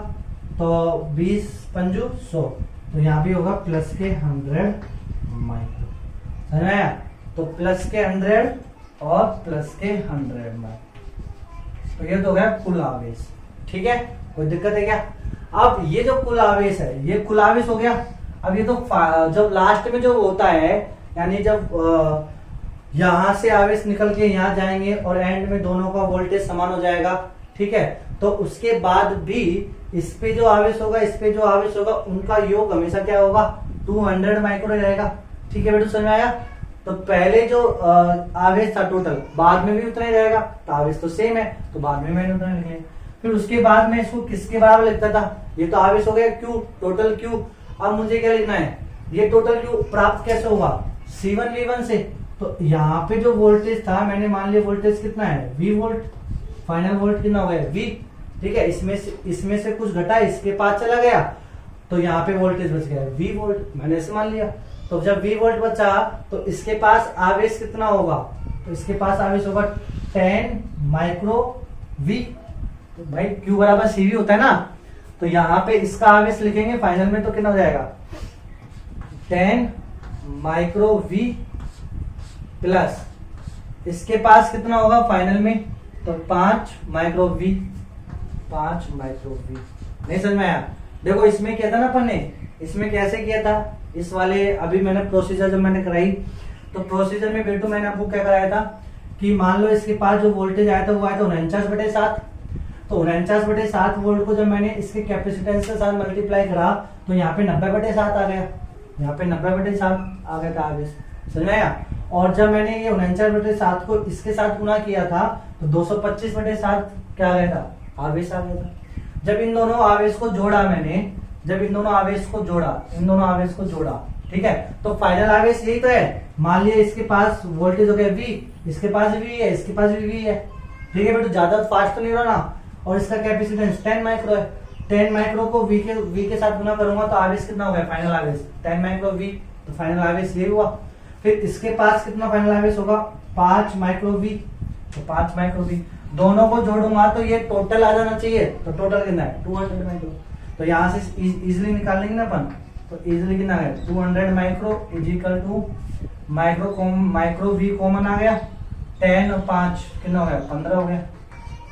तो 20 पंजू 100, तो यहाँ भी होगा प्लस के 100 माइक्रो, समझ में आया? तो प्लस के 100 और प्लस के 100 माइक्रो, तो ये तो हो गया कुल आवेश, ठीक है, कोई दिक्कत है क्या? अब ये जो कुल आवेश है ये कुल आवेश हो गया। अब ये तो जब लास्ट में जो होता है, यानी जब यहां से आवेश निकल के यहाँ जाएंगे और एंड में दोनों का वोल्टेज समान हो जाएगा, ठीक है, तो उसके बाद भी इस पे जो आवेश होगा इस पे जो आवेश होगा उनका योग हमेशा क्या होगा 200 माइक्रो रहेगा, ठीक है बेटा, समझ में आया? तो पहले जो आवेश था टोटल, बाद में भी उतना ही रहेगा, तो आवेश तो सेम है तो बाद में मैंने उतना लिखे। फिर उसके बाद में इसको किसके बराबर लिखता था, ये तो आवेश हो गया Q, टोटल Q। अब मुझे क्या लिखना है, ये टोटल Q प्राप्त कैसे होगा, C1 V1 से। तो यहाँ पे जो वोल्टेज था, मैंने मान लिया वोल्टेज कितना है V वोल्ट, फाइनल वोल्ट कितना हो गया V, ठीक है, इसमें से कुछ घटा इसके पास चला गया, तो यहाँ पे वोल्टेज बच गया V वोल्ट, मैंने ऐसे मान लिया। तो जब V वोल्ट बचा तो इसके पास आवेश कितना होगा, तो इसके पास आवेश होगा 10 माइक्रो V। तो भाई Q बराबर CV होता है ना, तो यहाँ पे इसका आवेश लिखेंगे फाइनल में, तो कितना हो जाएगा 10 माइक्रो V प्लस इसके पास कितना होगा फाइनल में, तो 5 माइक्रो V, 5 माइक्रो V। नहीं समझ में आया? देखो इसमें क्या था ना अपन ने, इसमें कैसे किया था, इस वाले अभी मैंने प्रोसीजर जब मैंने कराई, तो प्रोसीजर में बेटू मैंने आपको क्या कराया था कि मान लो इसके पास जो वोल्टेज आया था वो आया था 49/7, तो 49/7 वोल्ट को जब मैंने इसके कैपेसिटेंस के साथ मल्टीप्लाई करा तो यहाँ पे 90/7 आ गया, यहाँ पे 90/7 आ गया था आवेश, समझ में आया? और जब मैंने ये 49/7 को इसके साथ गुना किया था तो 225/7 क्या आ गया था, आवेश आ गया था। जब इन दोनों आवेश को जोड़ा मैंने, जब इन दोनों आवेश को जोड़ा, ठीक है, तो फाइनल आवेश यही तो है। मान लिया इसके पास वोल्टेज हो गया V, इसके पास भी है, इसके पास भी V है, ठीक है बेटा, ज्यादा फास्ट तो नहीं रहा ना। और इसका कैपेसिटेंस 10 माइक्रो है, 10 माइक्रो को V के साथ गुना करूंगा तो आवेश कितना हो गया, फाइनल आवेश 10 माइक्रो V, तो फाइनल आवेश ये हुआ। फिर इसके पास कितना फाइनल आवेश होगा 5 माइक्रो V, तो 5 माइक्रो V, दोनों को जोड़ूंगा तो ये टोटल आ जाना चाहिए, तो टोटल कितना है 200 माइक्रो। तो यहाँ से इजिली निकाल लेंगे ना अपन, तो इजिली कितना है 200 micro is equal to micro V common आ गया, 10 और 5 कितना हो गया 15 हो गया,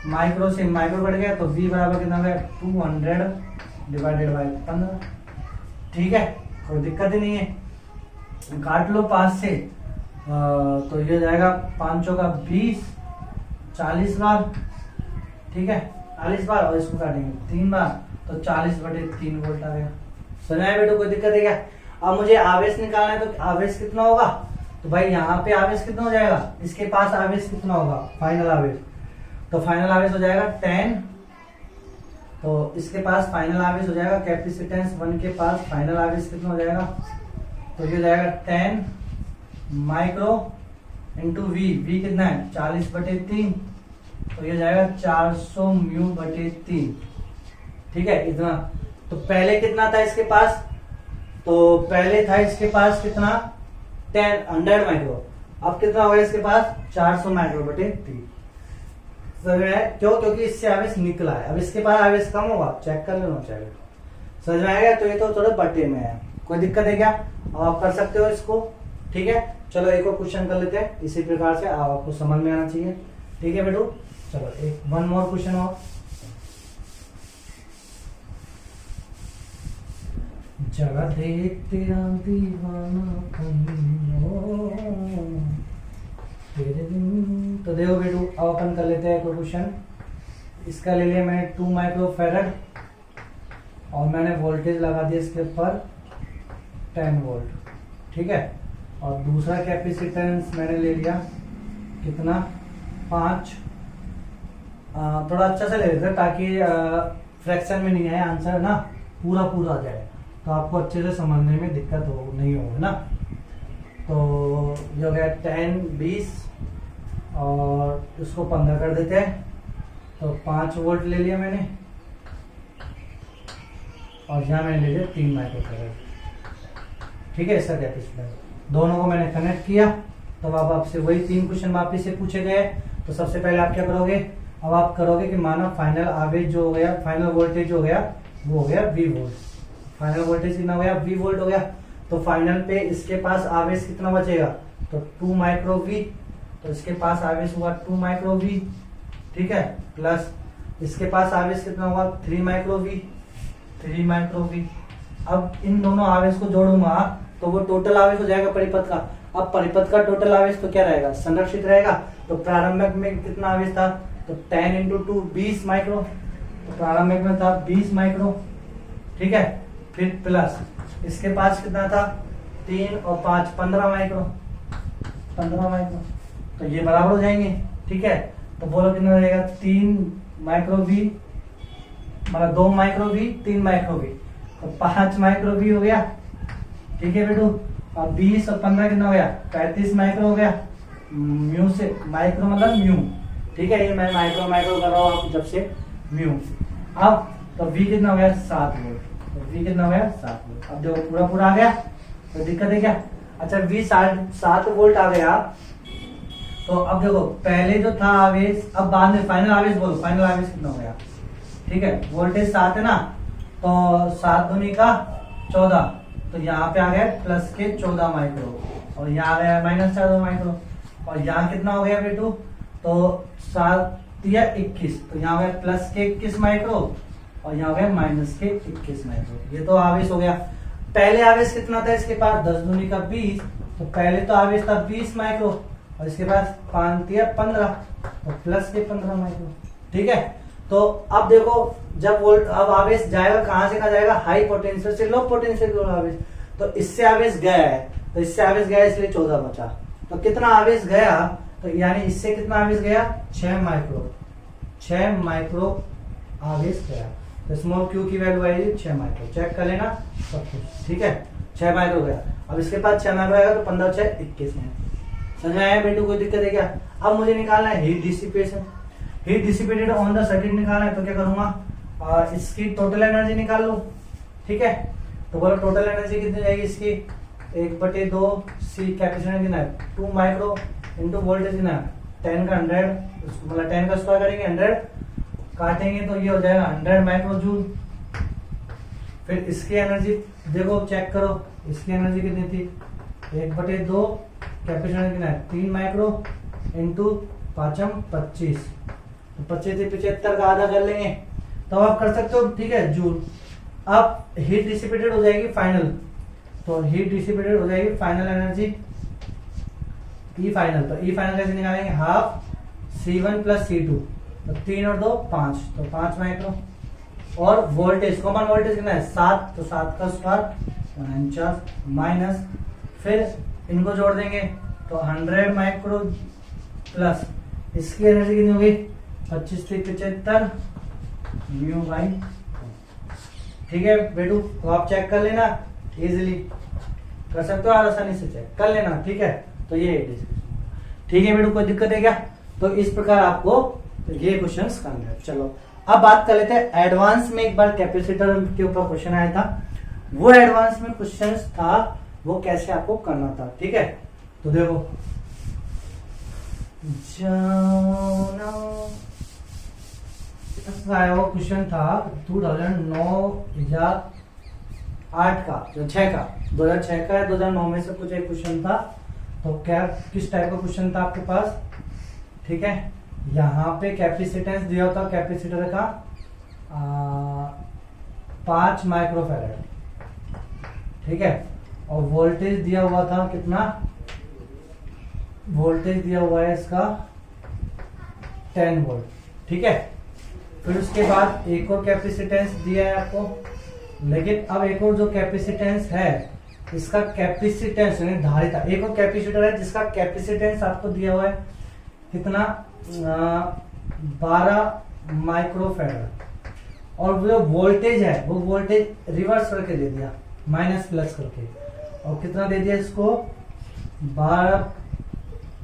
माइक्रो से माइक्रो बढ़ गया, तो V बराबर कितना हो गया 200 डिवाइडेड बाय 15, ठीक है, कोई दिक्कत ही नहीं है। काट लो 5 से, तो ये जाएगा 5 का 20, 40 बार, ठीक है, 40 बार, और इसको काटेंगे 3 बार, तो 40/3 वोल्ट आ गया। सुना है बेटो, कोई दिक्कत है क्या? अब मुझे आवेश निकालना है, तो आवेश कितना होगा, तो भाई यहाँ पे आवेश कितना हो जाएगा, इसके पास आवेश कितना होगा फाइनल आवेश, तो फाइनल आवेश हो जाएगा 10, तो इसके पास फाइनल आवेश हो जाएगा कैपेसिटेंस 1 के पास फाइनल आवेश कितना हो जाएगा, तो ये जाएगा 10 माइक्रो इंटू V कितना है 40/3, तो ये जाएगा 400 μ/3, ठीक है, इतना। तो पहले कितना था इसके पास, तो पहले था इसके पास कितना 100 माइक्रो, अब कितना होगा इसके पास 400 μ/3, समझ में आया? क्यों? क्योंकि इससे आवेश निकला है, अब इसके पास आवेश कम होगा, चेक कर लेना चाहिए, समझ में आएगा? तो ये तो थोड़ा बटे में है, कोई दिक्कत है क्या? अब आप कर सकते हो इसको, ठीक है। चलो एक और क्वेश्चन कर लेते हैं इसी प्रकार से, आपको समझ में आना चाहिए, ठीक है बेटू। चलो एक वन मोर क्वेश्चन और, जगह देख तेरा दीवाना तेरे दिन। तो देखो बेटू, अब अपन कर लेते हैं कोई क्वेश्चन। इसका ले लिया मैंने 2 माइक्रो फैरड और मैंने वोल्टेज लगा दिया इसके ऊपर 10 वोल्ट, ठीक है। और दूसरा कैपेसिटेंस मैंने ले लिया कितना, 5। थोड़ा अच्छा से ले लेते हैं ताकि फ्रैक्शन में नहीं आए आंसर ना, पूरा पूरा आ जाए तो आपको अच्छे से समझने में दिक्कत हो नहीं होगी ना। तो ये हो गया 10, 20 और इसको 15 कर देते हैं। तो 5 वोल्ट ले लिया मैंने और यहाँ मैंने ले लिया 3 माइक्रोफैराड, ठीक है। इसका कैपेसिटेंस दोनों को मैंने कनेक्ट किया। तो अब आपसे वही 3 क्वेश्चन वापिस से पूछे गए। तो सबसे पहले आप क्या करोगे, अब आप करोगे कि मानो फाइनल आवेश जो हो गया, फाइनल वोल्टेज जो हो गया वो हो गया V वोल्ट। फाइनल वोल्टेज कितना हो गया, V वोल्ट हो गया। तो फाइनल पे इसके पास आवेश कितना बचेगा, तो 2 माइक्रो V। तो इसके पास आवेश हुआ 2 माइक्रो V, ठीक है। प्लस इसके पास आवेश कितना होगा, 3 माइक्रो V, 3 माइक्रो V। अब इन दोनों आवेश को जोड़ूंगा तो वो टोटल आवेश हो जाएगा परिपथ का। अब परिपथ का टोटल आवेश तो क्या रहेगा, संरक्षित रहेगा। तो प्रारंभिक में कितना आवेश था, तो 10 इंटू 2 20 माइक्रो। तो प्रारंभिक में था 20 माइक्रो, ठीक है। फिर प्लस इसके पास कितना था, 3 और 5 15 माइक्रो, 15 माइक्रो। तो ये बराबर हो जाएंगे, ठीक है। तो बोलो कितना हो जाएगा, 3 माइक्रो V, मतलब 2 माइक्रो V, 3 माइक्रो V, तो 5 माइक्रो V हो गया, ठीक है बेटू। और 20 और 15 कितना हो गया, 35 माइक्रो हो गया। म्यू से माइक्रो मतलब म्यू, ठीक है। ये मैं माइक्रो माइक्रो कर रहा हूँ आप जब से म्यू। अब तो V कितना हो गया, 7 वोल्ट। तो V कितना हो गया, 7 वोल्ट। अब देखो पूरा पूरा आ गया, तो दिक्कत है क्या। अच्छा V 7 वोल्ट आ गया। तो अब देखो पहले जो था आवेश, अब बाद में फाइनल आवेश बोलो, फाइनल आवेश कितना हो गया, ठीक है। वोल्टेज 7 है ना, तो 7 दूनी का 14। तो यहाँ पे आ गया प्लस के 14 माइक्रो और यहाँ आ गया माइनस 4 माइक्रो। और यहाँ कितना हो गया बेटू, तो 7 या 21, तो यहाँ हो गया प्लस के 21 माइक्रो और यहाँ हो गया माइनस के 21 माइक्रो। ये तो आवेश हो गया। पहले आवेश कितना था इसके पास, 10 दूनी का 20। तो पहले तो आवेश था 20 माइक्रो और इसके पास 5 या 15, तो प्लस के 15 माइक्रो, ठीक है। तो अब देखो जब वोल्ट, अब आवेश जाएगा कहां से कहां जाएगा, हाई पोटेंशियल से लो पोटेंशियल की आवेश। तो इससे आवेश गया है, तो इससे आवेश गया इसलिए 14 बचा। तो कितना आवेश गया, तो यानी इससे कितना आवेश गया, 6 माइक्रो, 6 माइक्रो आवेश गया। तो स्मॉल क्यू की वैल्यू आएगी 6 माइक्रो, चेक कर लेना सब कुछ, ठीक है। 6 माइक्रो गया। अब इसके पास 6 माइक्रो आएगा तो 15 6 21 में। समझ आया बेटू, कोई दिक्कत है क्या। अब मुझे निकालना है heat dissipation, heat dissipated on the circuit निकालना है। तो क्या करूंगा, इसकी टोटल एनर्जी निकाल लो, ठीक है। तो बोलो टोटल एनर्जी कितनी जाएगी इसकी, 1/2 C कैपेसिटर कितना है, 2 माइक्रो इंटू वोल्टेज कितना है 10 का 100, मतलब 10 का स्क्वायर करेंगे 100, काटेंगे तो ये हो जाएगा 100 माइक्रो जूल। फिर इसकी एनर्जी देखो चेक करो, इसकी एनर्जी कितनी थी, 1/2 कैपेसिटर कितना है 3 माइक्रो इंटू 5 25, तो 25 से 75 का आधा कर लेंगे तो आप कर सकते हो, ठीक है, जूल। अब हीट डिसिपेटेड हो जाएगी फाइनल, तो हीट डिसिपेटेड हो जाएगी फाइनल एनर्जी ई फाइनल। तो ई फाइनल कैसे निकालेंगे, हाफ C1 प्लस C2, तो 3 और 2 5, तो 5 माइक्रो। और वोल्टेज, कॉमन वोल्टेज कितना है 7, तो 7 का स्क्वायर 49 माइनस, फिर इनको जोड़ देंगे तो 100 माइक्रो प्लस इसकी एनर्जी कितनी होगी 25 से 75 म्यू बाई, ठीक है बेटू। तो आप चेक कर लेना, इजीली कर सकते हो, आसानी से चेक कर लेना, ठीक है। तो ये ठीक है बेटू, कोई दिक्कत है क्या। तो इस प्रकार आपको ये क्वेश्चंस करने हैं। चलो अब बात कर लेते हैं एडवांस में। एक बार कैपेसिटर के ऊपर क्वेश्चन आया था, वो एडवांस में क्वेश्चन था, वो कैसे आपको करना था, ठीक है। तो देखो वो क्वेश्चन था 2009 या 8 का, जो 6 का, 2006 का है, 2009 में से कुछ एक क्वेश्चन था। तो क्या किस टाइप का क्वेश्चन था आपके पास, ठीक है। यहाँ पे कैपेसिटेंस दिया होता कैपेसिटर का 5 माइक्रोफैराड, ठीक है। और वोल्टेज दिया हुआ था कितना, वोल्टेज दिया हुआ है इसका 10 वोल्ट, ठीक है। फिर उसके बाद एक और कैपेसिटेंस दिया है आपको, लेकिन अब एक और जो कैपेसिटेंस है इसका कैपेसिटेंस यानी धारिता, एक और कैपेसिटर है जिसका कैपेसिटेंस आपको दिया हुआ है कितना 12 माइक्रोफैराड, और वो वोल्टेज है वो वोल्टेज रिवर्स करके दे दिया माइनस प्लस करके, और कितना दे दिया इसको 12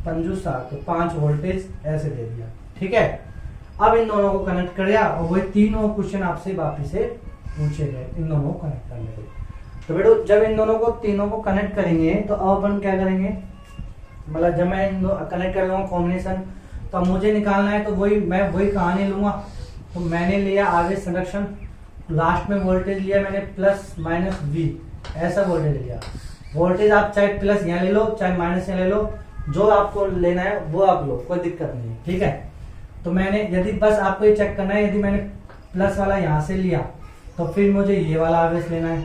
पंजू 60, तो 5 वोल्टेज ऐसे दे दिया। ठीक है, अब इन दोनों को कनेक्ट कर दिया और वही तीनों क्वेश्चन आपसे वापिस से पूछे गए इन दोनों को कनेक्ट करने के। तो बेटो जब इन दोनों को तीनों को कनेक्ट करेंगे तो अब अपन क्या करेंगे, मतलब जब मैं इन कनेक्ट कर लूंगा कॉम्बिनेशन, तो अब मुझे निकालना है तो मैं वही कहानी लूंगा। तो मैंने लिया आवेश संरक्षण, लास्ट में वोल्टेज लिया मैंने प्लस माइनस वी, ऐसा वोल्टेज लिया। वोल्टेज आप चाहे प्लस यहाँ ले लो चाहे माइनस यहाँ ले लो, जो आपको लेना है वो आप लो, कोई दिक्कत नहीं है। ठीक है, तो मैंने यदि बस आपको ये चेक करना है, यदि मैंने प्लस वाला यहाँ से लिया तो फिर मुझे ये वाला आवेश लेना है,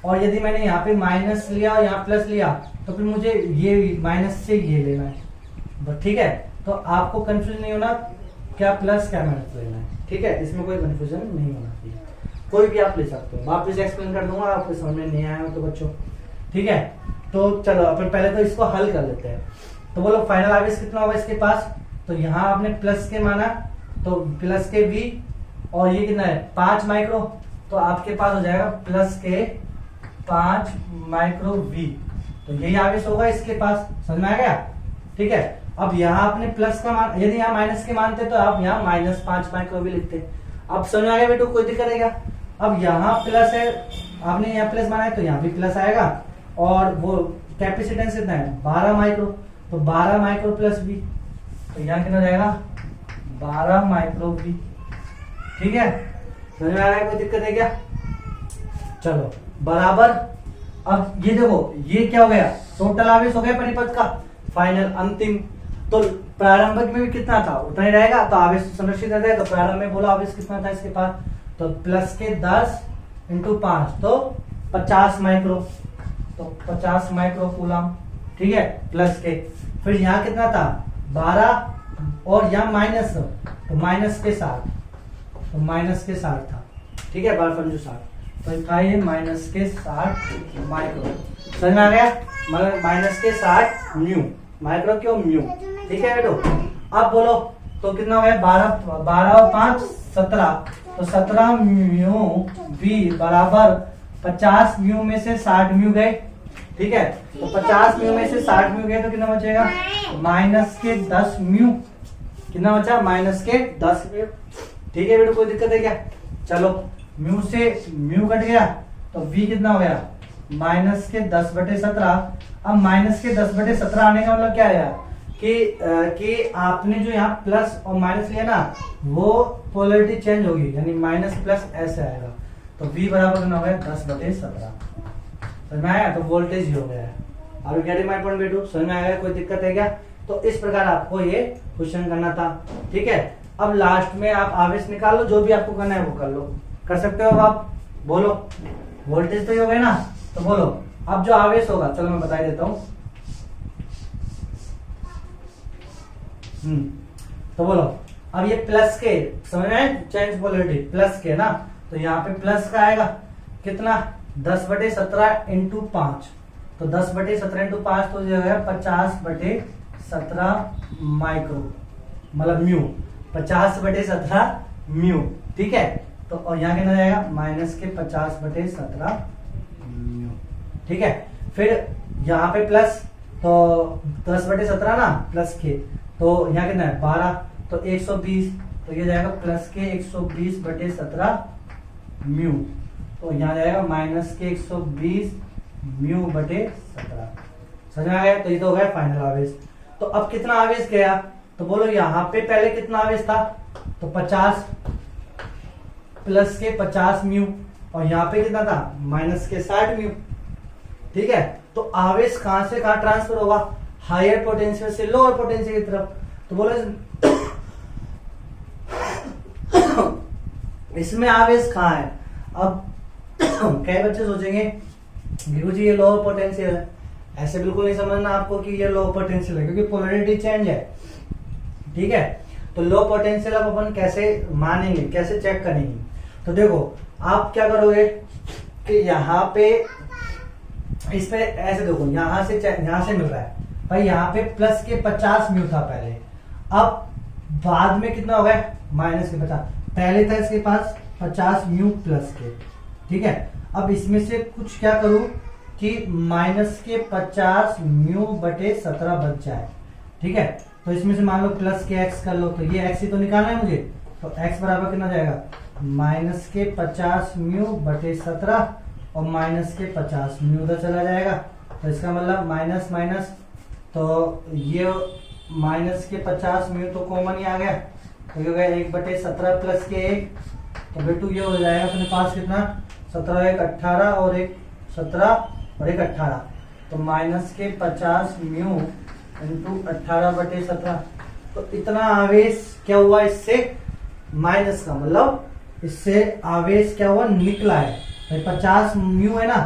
और यदि मैंने यहाँ पे माइनस लिया और यहाँ प्लस लिया तो फिर मुझे ये माइनस से ये लेना है। ठीक है, तो आपको कंफ्यूजन नहीं होना क्या प्लस क्या माइनस लेना है। ठीक है, इसमें कोई कंफ्यूजन नहीं होना चाहिए, कोई भी आप ले सकते हो। वापस एक्सप्लेन कर दूंगा, आपको समझ में नहीं आया हो तो बच्चों। ठीक है, तो चलो अपन पहले तो इसको हल कर लेते हैं। तो बोलो फाइनल आवेश कितना होगा इसके पास, तो यहाँ आपने प्लस के माना तो प्लस के वी, और ये कितना है 5 माइक्रो, तो आपके पास हो जाएगा प्लस के 5 माइक्रो वी, तो यही आवेश होगा इसके पास। समझ में आ गया। ठीक है, अब यहाँ आपने प्लस का मान, यदि यहाँ माइनस के मानते तो आप यहाँ -5 माइक्रो वी लिखते। अब समझ में आ गया बेटो, कोई दिक्कत है क्या। अब यहाँ प्लस है, आपने यहाँ प्लस माना है तो यहाँ भी प्लस आएगा, और वो कैपेसिटेंस कितना है 12 माइक्रो, तो 12 माइक्रो प्लस वी, तो यहाँ कितना जाएगा 12 माइक्रो वी। ठीक है, समझ में आ रहा है, कोई दिक्कत है क्या। चलो बराबर, अब ये देखो ये क्या हो गया, टोटल आवेश हो गया परिपथ का फाइनल अंतिम। तो प्रारंभिक में भी कितना था उतना ही रहेगा, तो आवेश संरक्षित रहता है। तो प्रारंभ में बोला आवेश कितना था इसके पास, तो प्लस के 10 × 5 तो 50 माइक्रो, तो 50 माइक्रो कूलम। ठीक है, प्लस के फिर यहाँ कितना था 12, और यहाँ माइनस, तो माइनस के 60, तो माइनस के 60 था। ठीक है, 12 × 60, तो था ये माइनस के 60 माइक्रो। समझ में आ गया, मतलब माइनस के 60 म्यू, माइक्रो क्यों म्यू। ठीक है बेटो, अब बोलो तो कितना हो गया 12 और 5 17, तो 17 म्यू वी बराबर 50 म्यू में से 60 म्यू गए। ठीक है, तो 50 म्यू में से 60 म्यू गए तो कितना बचेगा माइनस के 10 म्यू, कितना बचा माइनस के 10 म्यू। ठीक है बेटो, कोई दिक्कत है क्या। चलो म्यू से म्यू कट गया तो वी कितना हो गया माइनस के 10/17। अब माइनस के 10/17 आने का मतलब क्या है कि आपने जो यहाँ प्लस और माइनस लिया ना वो पोलरिटी चेंज होगी, यानी माइनस प्लस ऐसे आएगा, तो v बराबर कितना हो गया 10/17। समझ में आया, तो वोल्टेज ही हो गया है। अब गेटिंग माय पॉइंट बेटू, समझ में आया, कोई दिक्कत है क्या। तो इस प्रकार आपको ये क्वेश्चन करना था। ठीक है, अब लास्ट में आप आवेश निकाल लो, जो भी आपको करना है वो कर लो, कर सकते हो। अब आप बोलो वोल्टेज तो ही हो गया ना, तो बोलो अब जो आवेश होगा, चलो मैं बता देता हूं। तो बोलो अब ये प्लस के, समझ में चेंज पोलरिटी प्लस के ना, तो यहाँ पे प्लस का आएगा कितना 10/17 × 5, तो 10/17 × 5 तो जो है 50/17 माइक्रो, मतलब म्यू, 50/17 म्यू। ठीक है, तो और यहाँ कितना जाएगा माइनस के 50/17 म्यू। ठीक है, फिर यहाँ पे प्लस, तो 10/17 ना प्लस के, तो यहाँ कितना है 12, तो 120, तो ये जाएगा प्लस के 120/17 म्यू, तो यहाँ जाएगा माइनस के 120 म्यू/17। समझ में आ गया, तो ये तो हो गया फाइनल आवेश। तो अब कितना आवेश गया, तो बोलो यहाँ पे पहले कितना आवेश था, तो 50 प्लस के 50 म्यू, और यहाँ पे कितना था माइनस के 60 म्यू। ठीक है, तो आवेश कहां से कहां ट्रांसफर होगा, हायर पोटेंशियल से लोअर पोटेंशियल की तरफ। तो बोलो इसमें आवेश कहां है। अब कई बच्चे सोचेंगे गुरु जी ये लोअर पोटेंशियल है, ऐसे बिल्कुल नहीं समझना आपको कि ये लो पोटेंशियल है, क्योंकि पोलरिटी चेंज है। ठीक है, तो लो पोटेंशियल अब अपन कैसे मानेंगे, कैसे चेक करेंगे। तो देखो आप क्या करोगे कि यहाँ पे इस पे ऐसे देखो, यहां से मिल रहा है भाई, यहाँ पे प्लस के 50 म्यू था पहले, अब बाद में कितना हो गया माइनस के 50, पहले था इसके पास 50 म्यू प्लस के, ठीक है। अब इसमें से कुछ क्या करूं कि माइनस के 50 म्यू बटे 17 बच जाए, ठीक है। तो इसमें से मान लो प्लस के x कर लो, तो ये x ही तो निकालना है मुझे, तो x बराबर कितना जाएगा, माइनस के 50 म्यू बटे 17 और माइनस के 50 म्यू उधर चला जाएगा, तो इसका मतलब माइनस माइनस, तो ये माइनस के 50 म्यू तो कॉमन ही आ गया, तो ये हो गया 1 बटे 17 प्लस के 1, तो बेटू ये हो जाएगा अपने पास कितना, 17 1 18 और 1 17 और 1 18, तो माइनस के 50 म्यू इंटू 18 बटे 17, तो इतना आवेश क्या हुआ इससे, माइनस का मतलब इससे आवेश क्या हुआ निकला है भाई, 50 म्यू है ना,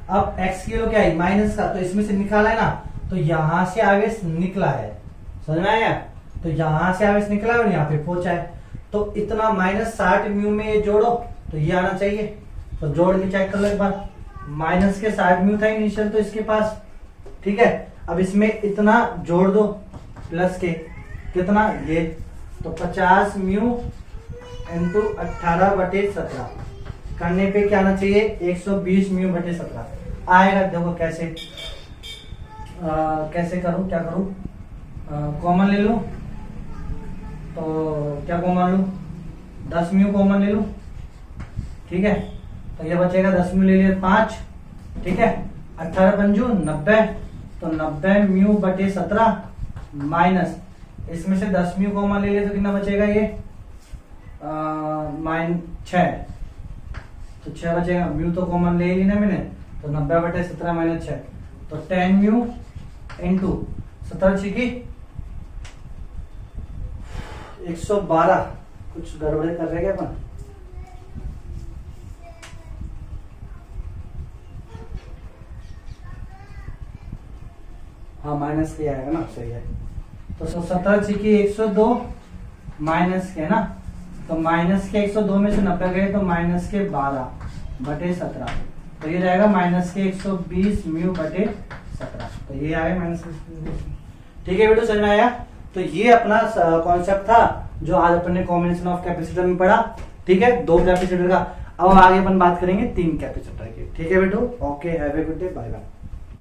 अब x की वैल्यू क्या है माइनस का, तो इसमें से निकाला है ना, तो यहां से आवेश निकला है, समझ में आया, तो यहां से आवेश निकला है और यहाँ पे पहुंचा है, तो इतना माइनस 60 म्यू में ये जोड़ो तो ये आना चाहिए, तो जोड़ के चेक कर लो एक बार, माइनस के 60 म्यू था इनिशियल तो इसके पास, ठीक है। अब इसमें इतना जोड़ दो प्लस के कितना ये, तो 50 म्यू इंटू 18 बटे 17 करने पे क्या आना चाहिए 120 म्यू बटे 17 आएगा। देखो कैसे कैसे करूं, क्या करूं, कॉमन ले लूं, तो क्या कॉमन लूं, 10 म्यू कॉमन ले लूं, ठीक है, तो ये बचेगा 10 म्यू ले लिया 5, ठीक है, 18 पंजू 90, तो 90 म्यू बटे 17 माइनस इसमें से 10 म्यू कॉमन ले लिया तो कितना बचेगा ये माइन 6, तो 6 बचेगा, म्यू तो कॉमन ले ही ना मैंने, तो 90 बटे 17 माइनस 6, तो 10 म्यू इंटू 17 छिकी 112, कुछ गड़बड़ कर रहे क्या अपन, हाँ माइनस के आएगा ना, सही है, तो 17 छिकी 102 माइनस के ना, तो माइनस के 102 में से 90 गए तो माइनस के 12 बटे 17, तो ये रहेगा माइनस के 120 म्यू बटे 17, तो ये आएगा माइनस, ठीक है बेटो, समझ में आया। तो ये अपना कॉन्सेप्ट था जो आज अपन ने कॉम्बिनेशन ऑफ कैपेसिटर में पढ़ा, ठीक है, 2 कैपेसिटर का। अब आगे अपन बात करेंगे 3 कैपेसिटर की, ठीक है बेटो, okay, have a good day, bye bye.